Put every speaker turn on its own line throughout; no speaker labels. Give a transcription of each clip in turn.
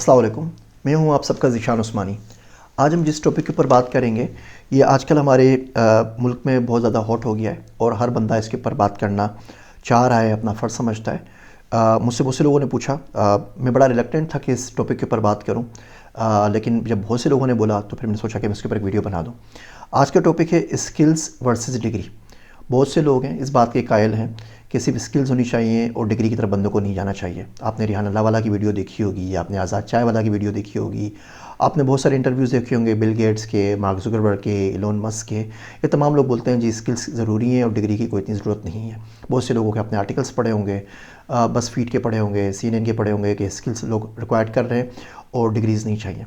अस्सलाम वालेकुम। मैं हूं आप सबका ज़ीशान उस्मानी। आज हम जिस टॉपिक के ऊपर बात करेंगे ये आजकल हमारे मुल्क में बहुत ज़्यादा हॉट हो गया है और हर बंदा इसके ऊपर बात करना चाह रहा है, अपना फ़र्ज़ समझता है। मुझसे बहुत से लोगों ने पूछा, मैं बड़ा रिलक्टेंट था कि इस टॉपिक के ऊपर बात करूं, लेकिन जब बहुत से लोगों ने बोला तो फिर मैंने सोचा कि मैं इसके ऊपर एक वीडियो बना दूं। आज का टॉपिक है स्किल्स वर्सेस डिग्री। बहुत से लोग हैं इस बात के कायल हैं कि सिर्फ स्किल्स होनी चाहिए और डिग्री की तरफ बंदों को नहीं जाना चाहिए। आपने रिहान अल्लाह वाला की वीडियो देखी होगी, आपने आज़ाद चाय वाला की वीडियो देखी होगी, आपने बहुत सारे इंटरव्यूज़ देखे होंगे बिल गेट्स के, मार्क जुकरबर्ग के, इलोन मस्क के। ये तमाम लोग बोलते हैं जी स्किल्स ज़रूरी हैं और डिग्री की कोई इतनी ज़रूरत नहीं है। बहुत से लोगों के अपने आर्टिकल्स पढ़े होंगे, बस फीड के पढ़े होंगे, CNN के पढ़े होंगे कि स्किल्स लोग रिक्वायर्ड कर रहे हैं और डिग्रीज़ नहीं चाहिए।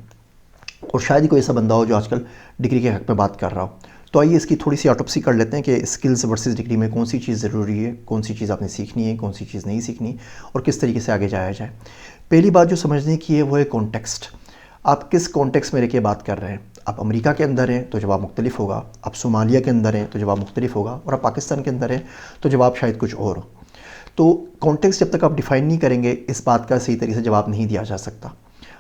और शायद ही कोई ऐसा बंदा हो जो आजकल डिग्री के हक़ में बात कर रहा हो। तो आइए इसकी थोड़ी सी ऑटोप्सी कर लेते हैं कि स्किल्स वर्सेस डिग्री में कौन सी चीज़ ज़रूरी है, कौन सी चीज़ आपने सीखनी है, कौन सी चीज़ नहीं सीखनी और किस तरीके से आगे जाया जाए। पहली बात जो समझने की है वो है कॉन्टेक्स्ट। आप किस कॉन्टेक्स्ट में रह के बात कर रहे हैं। आप अमेरिका के अंदर हैं तो जवाब मुख्तलिफ होगा, आप सोमालिया के अंदर हैं तो जवाब मुख्तलिफ होगा, और आप पाकिस्तान के अंदर हैं तो जवाब शायद कुछ और हो। तो कॉन्टेक्स्ट जब तक आप डिफ़ाइन नहीं करेंगे इस बात का सही तरीके से जवाब नहीं दिया जा सकता।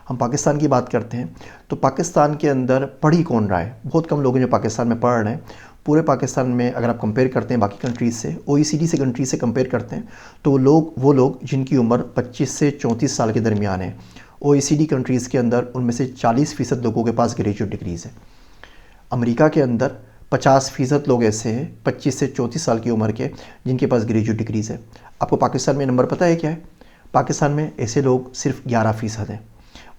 हम पाकिस्तान की बात करते हैं तो पाकिस्तान के अंदर पढ़ ही कौन रहा है। बहुत कम लोग हैं जो पाकिस्तान में पढ़ रहे हैं। पूरे पाकिस्तान में अगर आप कंपेयर करते हैं बाकी कंट्रीज़ से, OECD से कंट्रीज से कंपेयर करते हैं तो वो लोग जिनकी उम्र 25 से 34 साल के दरमियान है, OECD कंट्रीज़ के अंदर उनमें से 40% लोगों के पास ग्रेजुएट डिग्रीज़ है। अमेरिका के अंदर 50% लोग ऐसे हैं 25 से 34 साल की उम्र के जिनके पास ग्रेजुएट डिग्रीज़ है। आपको पाकिस्तान में नंबर पता है क्या है? पाकिस्तान में ऐसे लोग सिर्फ 11% हैं।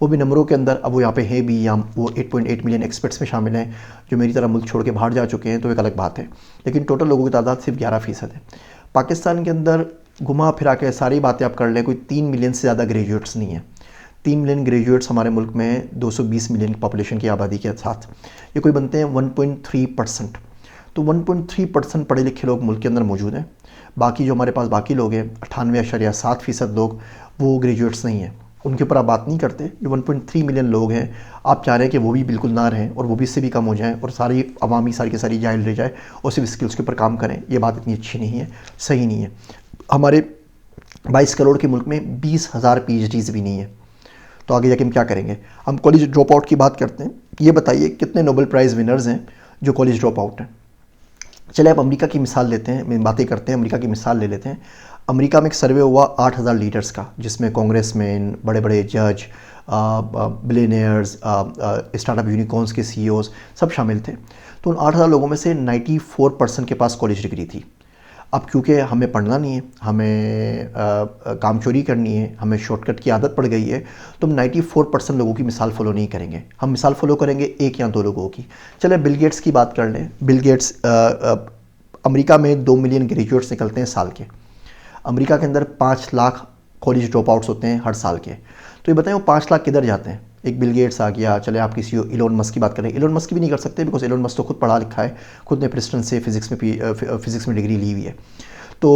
वो भी नंबरों के अंदर, अब वो यहाँ पे हैं भी, या वो 8.8 मिलियन एक्सपर्ट्स में शामिल हैं जो मेरी तरह मुल्क छोड़ के बाहर जा चुके हैं, तो एक अलग बात है। लेकिन टोटल लोगों की तादाद सिर्फ 11% है। पाकिस्तान के अंदर घुमा फिरा के सारी बातें आप कर लें, कोई 3 मिलियन से ज़्यादा ग्रेजुएट्स नहीं है। 3 मिलियन ग्रेजुएट्स हमारे मुल्क में 220 मिलियन की पॉपुलेशन की आबादी के साथ ये कोई बनते हैं 1.3%। तो 1.3% पढ़े लिखे लोग मुल्क के अंदर मौजूद हैं। बाकी जो हमारे पास बाकी लोग हैं 98.7% लोग वो ग्रेजुएट्स नहीं हैं। उनके ऊपर आप बात नहीं करते। जो 1.3 मिलियन लोग हैं आप चाह रहे हैं कि वो भी बिल्कुल ना रहें और वो भी इससे भी कम हो जाएं और सारी अवामी सारी की सारी जाहिल रह जाए और सिर्फ स्किल्स के ऊपर काम करें। ये बात इतनी अच्छी नहीं है, सही नहीं है। हमारे 22 करोड़ के मुल्क में 20,000 PhDs भी नहीं है, तो आगे जाके हम क्या करेंगे। हम कॉलेज ड्रॉप आउट की बात करते हैं। ये बताइए कितने नोबेल प्राइज़ विनर्स हैं जो कॉलेज ड्रॉप आउट हैं। चले आप अमेरिका की मिसाल लेते हैं, बातें करते हैं, अमेरिका की मिसाल ले लेते हैं। अमेरिका में एक सर्वे हुआ 8,000 लीडर्स का, जिसमें कांग्रेसमैन, बड़े बड़े जज, बिलियनियर्स, स्टार्टअप यूनिकॉर्न्स के CEOs सब शामिल थे। तो उन 8,000 लोगों में से 94% के पास कॉलेज डिग्री थी। अब क्योंकि हमें पढ़ना नहीं है, हमें काम चोरी करनी है, हमें शॉर्टकट की आदत पड़ गई है, तो हम 94% लोगों की मिसाल फॉलो नहीं करेंगे। हम मिसाल फॉलो करेंगे 1 या 2 लोगों की। चले बिल गेट्स की बात कर लें। बिल गेट्स अमेरिका में 2 मिलियन ग्रेजुएट्स निकलते हैं साल के। अमेरिका के अंदर 5 लाख कॉलेज ड्रॉप आउट्स होते हैं हर साल के। तो ये बताएं वो 5 लाख किधर जाते हैं। एक बिल गेट्स आ गया, चले आप किसी इलोन मस्क की बात करें। इलोन मस्क की भी नहीं कर सकते बिकॉज इलोन मस्क तो खुद पढ़ा लिखा है, खुद ने प्रिंसटन से फिज़िक्स में डिग्री ली हुई है। तो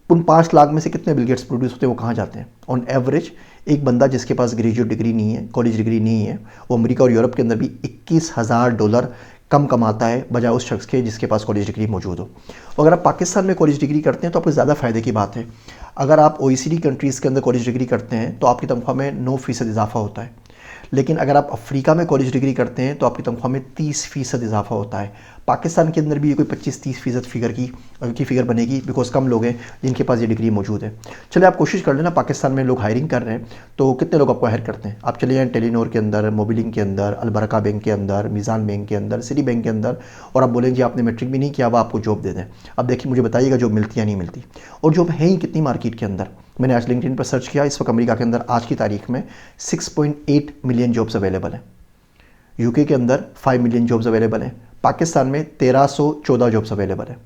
उन 5 लाख में से कितने बिल गेट्स प्रोड्यूस होते हैं, वो कहाँ जाते हैं? ऑन एवरेज एक बंदा जिसके पास ग्रेजुएट डिग्री नहीं है, कॉलेज डिग्री नहीं है, वो अमेरिका और यूरोप के अंदर भी $21,000 कम कमाता है बजाय उस शख्स के जिसके पास कॉलेज डिग्री मौजूद हो। अगर आप पाकिस्तान में कॉलेज डिग्री करते हैं तो आपको ज़्यादा फ़ायदे की बात है। अगर आप OECD कंट्रीज़ के अंदर कॉलेज डिग्री करते हैं तो आपकी तनख्वाह में 9% इजाफा होता है। लेकिन अगर आप अफ्रीका में कॉलेज डिग्री करते हैं तो आपकी तनख्वाह में 30% इजाफा होता है। पाकिस्तान के अंदर भी ये कोई 25-30% फिगर बनेगी बिकॉज कम लोग हैं जिनके पास ये डिग्री मौजूद है। चलिए आप कोशिश कर लेना, पाकिस्तान में लोग हायरिंग कर रहे हैं तो कितने लोग आपको हायर करते हैं। आप चले जाएँ टेलीनोर के अंदर, मोबिलिंग के अंदर, अलबरका बैंक के अंदर, मीज़ान बैंक के अंदर, सिटी बैंक के अंदर, और आप बोलें जी आपने मैट्रिक भी नहीं किया, वो आपको जॉब दे दें। अब देखिए मुझे बताइएगा जॉब मिलती या नहीं मिलती, और जॉब है ही कितनी मार्केट के अंदर। मैंने आज लिंक्डइन पर सर्च किया, इस वक्त अमेरिका के अंदर आज की तारीख में 6.8 मिलियन जॉब्स अवेलेबल हैं। UK के अंदर 5 मिलियन जॉब्स अवेलेबल हैं। पाकिस्तान में 1314 जॉब्स अवेलेबल है।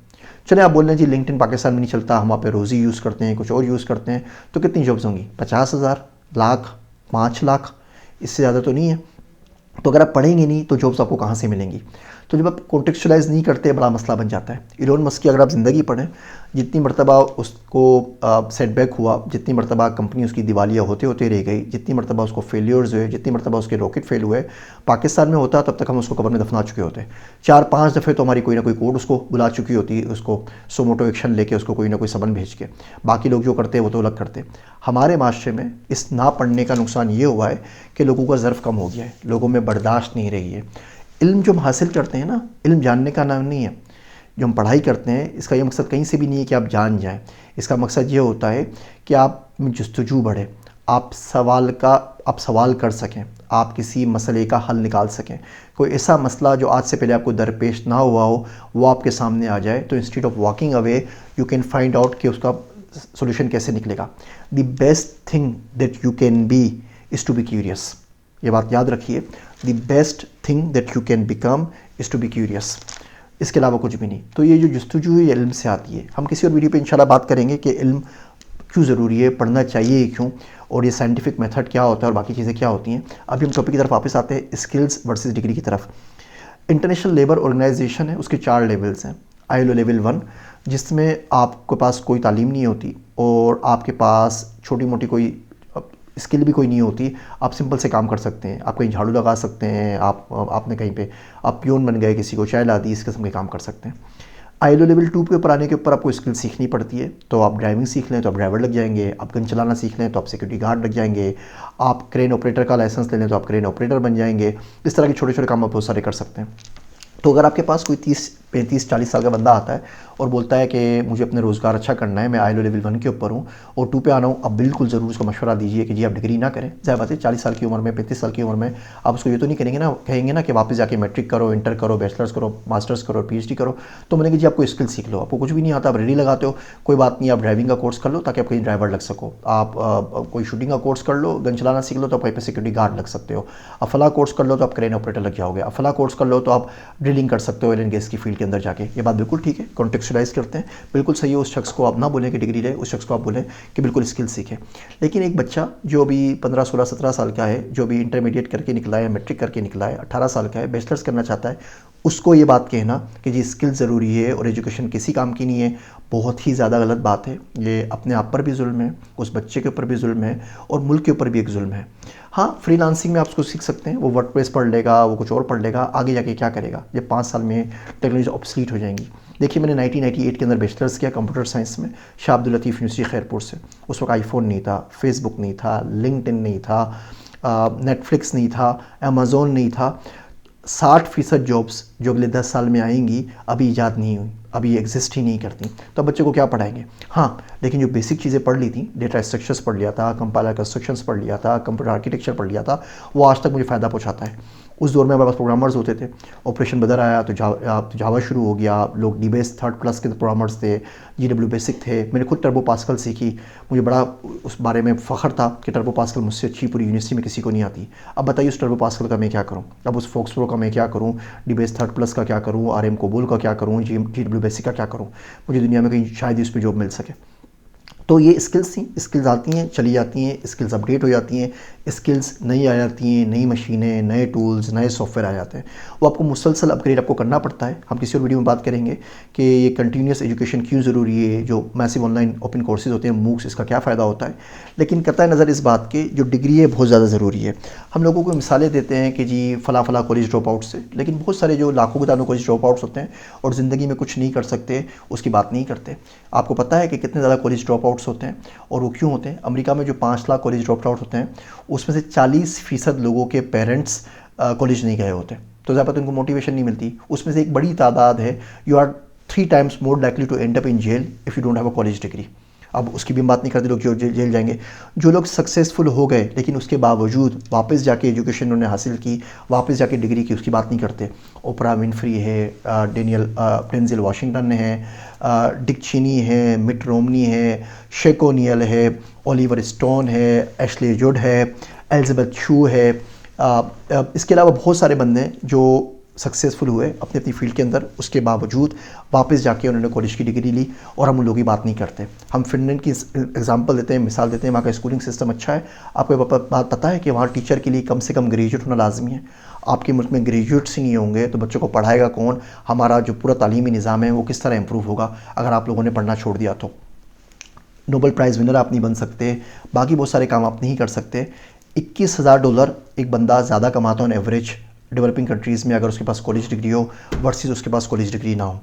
चलिए आप बोल रहे हैं जी लिंक्डइन पाकिस्तान में नहीं चलता, हम वहाँ पे रोज़ी यूज़ करते हैं, कुछ और यूज़ करते हैं, तो कितनी जॉब्स होंगी? 50,000, लाख, 5 लाख, इससे ज़्यादा तो नहीं है। तो अगर आप पढ़ेंगे नहीं तो जॉब्स आपको कहाँ से मिलेंगी? तो जब आप कॉन्टेक्चुअलाइज नहीं करते बड़ा मसला बन जाता है। इलोन मस्क की अगर आप ज़िंदगी पढ़ें, जितनी मरतबा उसको सेटबैक हुआ, जितनी मरतबा कंपनी उसकी दिवालिया होते होते रह गई, जितनी मरतबा उसको फेलियर्स हुए, जितनी मरतबा उसके रॉकेट फेल हुए, पाकिस्तान में होता तब तक हम उसको कब्र में दफना चुके होते। 4-5 दफ़े तो हमारी कोई ना कोई कोर्ट उसको बुला चुकी होती, उसको सोमोटो एक्शन लेके उसको कोई ना कोई सबन भेज के। बाकी लोग जो करते हैं वो तो अलग करते। हमारे माशरे में इस ना पढ़ने का नुकसान ये हुआ है कि लोगों का ज़र्फ़ कम हो गया है, लोगों में बर्दाश्त नहीं रही है। इल्म जो हम हासिल करते हैं ना, इल्म जानने का नाम नहीं है। जो हम पढ़ाई करते हैं इसका ये मकसद कहीं से भी नहीं है कि आप जान जाएं। इसका मकसद ये होता है कि आप में जस्तजू बढ़े, आप सवाल कर सकें, आप किसी मसले का हल निकाल सकें। कोई ऐसा मसला जो आज से पहले आपको दरपेश ना हुआ हो वो आपके सामने आ जाए, तो instead of walking away you can find out कि उसका सोल्यूशन कैसे निकलेगा। The best thing that you can be is to be curious. ये बात याद रखिए, the best thing that you can become is to be curious. इसके अलावा कुछ भी नहीं। तो ये जो जस्तजू है ये इल्म से आती है। हम किसी और वीडियो पे इंशाल्लाह बात करेंगे कि इल्म क्यों ज़रूरी है, पढ़ना चाहिए क्यों, और ये साइंटिफिक मेथड क्या होता है और बाकी चीज़ें क्या होती हैं। अभी हम टॉपिक की तरफ वापस आते हैं, स्किल्स वर्सेस डिग्री की तरफ। इंटरनेशनल लेबर ऑर्गेनाइजेशन है, उसके 4 लेवल्स हैं। ILO लेवल 1, जिसमें आपके पास कोई तालीम नहीं होती और आपके पास छोटी मोटी कोई स्किल भी कोई नहीं होती, आप सिंपल से काम कर सकते हैं। आप कहीं झाड़ू लगा सकते हैं, आपने कहीं पे आप पियोन बन गए, किसी को चाय ला दी, इस किस्म के काम कर सकते हैं। ILO लेवल 2 के ऊपर आने के ऊपर आपको स्किल सीखनी पड़ती है। तो आप ड्राइविंग सीख लें तो आप ड्राइवर लग जाएंगे, आप गन चलाना सीख लें तो आप सिक्योरिटी गार्ड लग जाएंगे, आप क्रेन ऑपरेटर का लाइसेंस ले लें तो आप क्रेन ऑपरेटर बन जाएंगे। इस तरह के छोटे छोटे काम आप बहुत सारे कर सकते हैं। तो अगर आपके पास कोई 30-35-40 साल का बंदा आता है और बोलता है कि मुझे अपने रोज़गार अच्छा करना है, मैं ILO लेवल 1 के ऊपर हूँ और 2 पे आना हूँ, अब बिल्कुल ज़रूर उसको मशवरा दीजिए कि जी आप डिग्री ना करें। ज़ाहिर बात है 40 साल की उम्र में, 35 साल की उम्र में आप उसको ये तो नहीं कहेंगे ना कि वापस जाके मैट्रिक करो, इंटर करो, बैचलर्स करो, मास्टर्स करो, PhD करो। तो मैंने कि जी आपको स्किल सीख लो, आपको कुछ भी नहीं आता, आप रेडी लगाते हो, कोई बात नहीं, आप ड्राइविंग का कोर्स कर लो ताकि आप कहीं ड्राइवर लग सको। आप कोई शूटिंग का कोर्स कर लो, गन चलाना सीख लो तो आप वहीं पर सिक्योरिटी गार्ड लग सकते हो। आप फला कोर्स कर लो तो आप क्रेन ऑपरेटर लग जाओगे। आप फला कोर्स कर लो तो आप ड्रिलिंग कर सकते हो गैस की फील्ड के अंदर जाके। ये बात बिल्कुल ठीक है, कॉन्टेक्चुअलाइज करते हैं, बिल्कुल सही है। उस शख्स को आप ना बोलें कि डिग्री ले, उस शख्स को आप बोलें कि बिल्कुल स्किल सीखे। लेकिन एक बच्चा जो भी 15, 16, 17 साल का है, जो भी इंटरमीडिएट करके निकला है, मैट्रिक करके निकला है, 18 साल का है, बैचलर्स करना चाहता है, उसको ये बात कहना कि जी स्किल ज़रूरी है और एजुकेशन किसी काम की नहीं है, बहुत ही ज़्यादा गलत बात है। ये अपने आप पर भी जुल्म है, उस बच्चे के ऊपर भी जुल्म है और मुल्क के ऊपर भी एक जुल्म है। हाँ, फ्रीलांसिंग में आप उसको सीख सकते हैं, वो वर्डप्रेस पढ़ लेगा, वो कुछ और पढ़ लेगा, आगे जाके क्या करेगा जब 5 साल में टेक्नोलॉजी ऑब्सलीट हो जाएंगी। देखिए मैंने 1998 के अंदर बैचलर्स किया कंप्यूटर साइंस में, शाह अब्दुल लतीफ़ यूनिवर्सिटी खैरपुर से। उस वक्त आईफोन नहीं था, फेसबुक नहीं था, लिंक्डइन नहीं था, नेटफ्लिक्स नहीं था, अमेज़ोन नहीं था। 60% जॉब्स जो अगले 10 साल में आएंगी अभी ईजाद नहीं हुई, अभी एग्जिस्ट ही नहीं करती। तो बच्चे को क्या पढ़ाएंगे? हाँ, लेकिन जो बेसिक चीज़ें पढ़ ली थी, डेटा स्ट्रक्चर्स पढ़ लिया था, कंपाइलर कंस्ट्रक्शंस पढ़ लिया था, कंप्यूटर आर्किटेक्चर पढ़ लिया था, वो आज तक मुझे फ़ायदा पहुँचाता है। उस दौर में हमारे पास प्रोग्रामर्स होते थे, ऑपरेशन बदर आया तो जावा शुरू हो गया, लोग DBase 3+ के प्रोग्रामर्स थे, GW बेसिक थे। मैंने खुद टर्बो पास्कल सीखी, मुझे बड़ा उस बारे में फ़ख्र था कि टर्बो पास्कल मुझसे अच्छी पूरी यूनिवर्सिटी में किसी को नहीं आती। अब बताइए उस टर्बो पास्कल का मैं क्या करूँ, अब उस फोक्स प्रो का मैं क्या करूँ, DBase 3+ का क्या करूँ, RM कोबोल का क्या करूँ, GW बेसिक का क्या करूँ। मुझे दुनिया में कहीं शायद ही उस पर जॉब मिल सके। तो ये स्किल्स थी, स्किल्स आती हैं चली जाती हैं, स्किल्स अपडेट हो जाती हैं, स्किल्स नई आ जाती हैं, नई मशीनें, नए टूल्स, नए सॉफ्टवेयर आ जाते हैं, वो आपको मुसलसल अपग्रेड आपको करना पड़ता है। हम किसी और वीडियो में बात करेंगे कि ये कंटिन्यूस एजुकेशन क्यों ज़रूरी है, जो मैसिव ऑनलाइन ओपन कोर्सेज होते हैं MOOCs, इसका क्या फ़ायदा होता है। लेकिन कतई नज़र इस बात के जो डिग्री है बहुत ज़्यादा ज़रूरी है। हम लोगों को मिसालें देते हैं कि जी फ़ला फ़ला कॉलेज ड्रॉप आउट से, लेकिन बहुत सारे जो लाखों दानों कॉलेज ड्रॉप आउट्स होते हैं और ज़िंदगी में कुछ नहीं कर सकते, उसकी बात नहीं करते। आपको पता है कि कितने ज़्यादा कॉलेज ड्रॉप आउट्स होते हैं और वो क्यों होते हैं? अमेरिका में जो 5 लाख कॉलेज ड्रॉप आउट होते हैं उसमें से 40% लोगों के पेरेंट्स कॉलेज नहीं गए होते, तो ज़्यादा उनको मोटिवेशन नहीं मिलती। उसमें से एक बड़ी तादाद है, you are 3 times more likely to end up in jail if you don't have a college degree. अब उसकी भी हम बात नहीं करते लोग जो जेल जाएंगे। जो लोग सक्सेसफुल हो गए लेकिन उसके बावजूद वापस जाके एजुकेशन उन्होंने हासिल की, वापस जाके डिग्री की, उसकी बात नहीं करते। ओपरा विनफ्री है, डेंजिल वाशिंगटन है, डिक चेनी है, मिट रोमनी है, शेक ओनियल है, ओलिवर स्टोन है, एशले जुड है, एलिजाबेथ शू है। इसके अलावा बहुत सारे बंदे हैं जो सक्सेसफुल हुए अपनी अपनी फील्ड के अंदर, उसके बावजूद वापस जाके उन्होंने कॉलेज की डिग्री ली, और हम उन लोगों की बात नहीं करते। हम फिनलैंड की एग्जांपल देते हैं, मिसाल देते हैं, वहाँ का स्कूलिंग सिस्टम अच्छा है। आपको बात पता है कि वहाँ टीचर के लिए कम से कम ग्रेजुएट होना लाजमी है। आपके मुल्क में ग्रेजुएट्स ही नहीं होंगे तो बच्चों को पढ़ाएगा कौन? हमारा जो पूरा तालीमी निज़ाम है वो किस तरह इम्प्रूव होगा अगर आप लोगों ने पढ़ना छोड़ दिया तो? नोबेल प्राइज़ विनर आप नहीं बन सकते, बाकी बहुत सारे काम आप नहीं कर सकते। $21,000 एक बंदा ज़्यादा कमाता है ऑन एवरेज डेवलपिंग कंट्रीज़ में, अगर उसके पास कॉलेज डिग्री हो वर्सेस उसके पास कॉलेज डिग्री ना हो।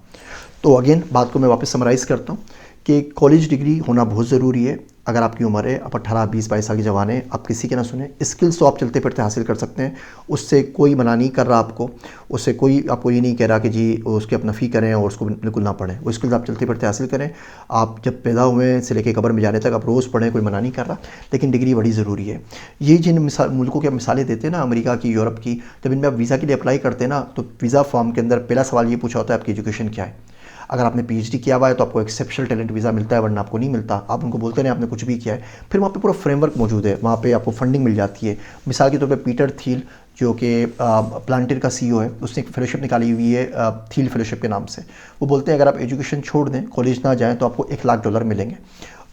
तो अगेन बात को मैं वापस समराइज़ करता हूँ कि कॉलेज डिग्री होना बहुत ज़रूरी है। अगर आपकी उम्र है, आप 18, 20, 22 साल के जवान हैं, आप किसी के ना सुने। स्किल्स तो आप चलते फिरते हासिल कर सकते हैं, उससे कोई मना नहीं कर रहा आपको, उससे कोई आपको ये नहीं कह रहा कि जी उसकी आप नफ़ी करें और उसको बिल्कुल ना पढ़ें। वो स्किल्स आप चलते फिरते हासिल करें। आप जब पैदा हुए से लेकर कब्र में जाने तक आप रोज़ पढ़ें, कोई मना नहीं कर रहा, लेकिन डिग्री बड़ी ज़रूरी है। ये जिन मुल्कों की आप मिसालें देते हैं ना, अमेरिका की, यूरोप की, जब इनमें आप वीज़ा के लिए अप्लाई करते हैं ना, तो वीज़ा फॉर्म के अंदर पहला सवाल ये पूछा होता है आपकी एजुकेशन क्या है। अगर आपने पीएचडी किया हुआ है तो आपको एक्सेप्शनल टैलेंट वीज़ा मिलता है, वरना आपको नहीं मिलता। आप उनको बोलते नहीं आपने कुछ भी किया है। फिर वहाँ पे पूरा फ्रेमवर्क मौजूद है, वहाँ पे आपको फंडिंग मिल जाती है। मिसाल के तौर पे पीटर थील जो कि प्लांटेर का सीईओ है, उसने एक फेलोशिप निकाली हुई है थील फेलोशिप के नाम से। वो बोलते हैं अगर आप एजुकेशन छोड़ दें, कॉलेज ना जाएँ, तो आपको $1 लाख मिलेंगे।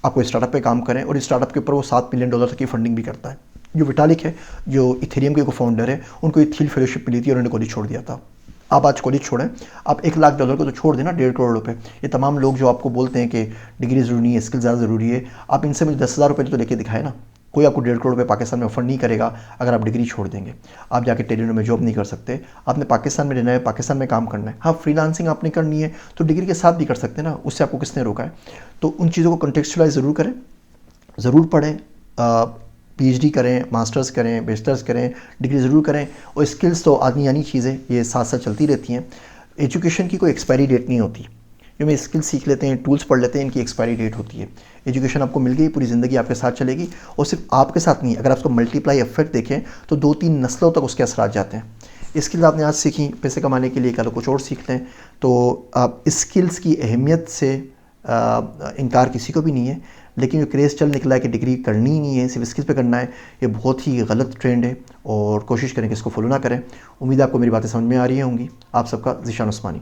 आपको स्टार्टअप पे काम करें, और इस स्टार्टअप के ऊपर वो $7 मिलियन तक की फंडिंग भी करता है। जो विटालिक है, जो इथेरियम के को फाउंडर है, उनको ये थील फेलोशिप मिली थी और उन्होंने कॉलेज छोड़ दिया था। आप आज कॉलेज छोड़ें, आप $1 लाख को तो छोड़ देना, $1.5 करोड़। ये तमाम लोग जो आपको बोलते हैं कि डिग्री ज़रूरी नहीं है, स्किल ज़्यादा ज़रूरी है, आप इनसे मुझे $10,000 तो लेके दिखाए ना। कोई आपको $1.5 करोड़ पाकिस्तान में ऑफर नहीं करेगा अगर आप डिग्री छोड़ देंगे। आप जाके टेलीनॉर में जॉब नहीं कर सकते, आपने पाकिस्तान में रहना है, पाकिस्तान में काम करना है। हाँ, फ्रीलांसिंग आपने करनी है तो डिग्री के साथ भी कर सकते हैं ना, उससे आपको किसने रोका है? तो उन चीज़ों को कंटेक्चुअलाइज ज़रूर करें, ज़रूर पढ़ें, पीएचडी करें, मास्टर्स करें, बैचलर्स करें, डिग्री ज़रूर करें। और स्किल्स तो आदमी यानी चीज़ें ये साथ साथ चलती रहती हैं। एजुकेशन की कोई एक्सपायरी डेट नहीं होती। जो मैं स्किल्स सीख लेते हैं, टूल्स पढ़ लेते हैं, इनकी एक्सपायरी डेट होती है। एजुकेशन आपको मिल गई, पूरी ज़िंदगी आपके साथ चलेगी, और सिर्फ आपके साथ नहीं, अगर आप उसको मल्टीप्लाई इफेक्ट देखें तो 2-3 नस्लों तक उसके असरात जाते हैं। स्किल्स आपने आज सीखी पैसे कमाने के लिए, कल कुछ और सीख लें, तो आप स्किल्स की अहमियत से इनकार किसी को भी नहीं है। लेकिन जो क्रेज़ चल निकला है कि डिग्री करनी ही नहीं है, सिर्फ स्किल्स पे करना है, ये बहुत ही गलत ट्रेंड है, और कोशिश करें कि इसको फॉलो ना करें। उम्मीद है आपको मेरी बातें समझ में आ रही होंगी। आप सबका ज़ीशान उस्मानी।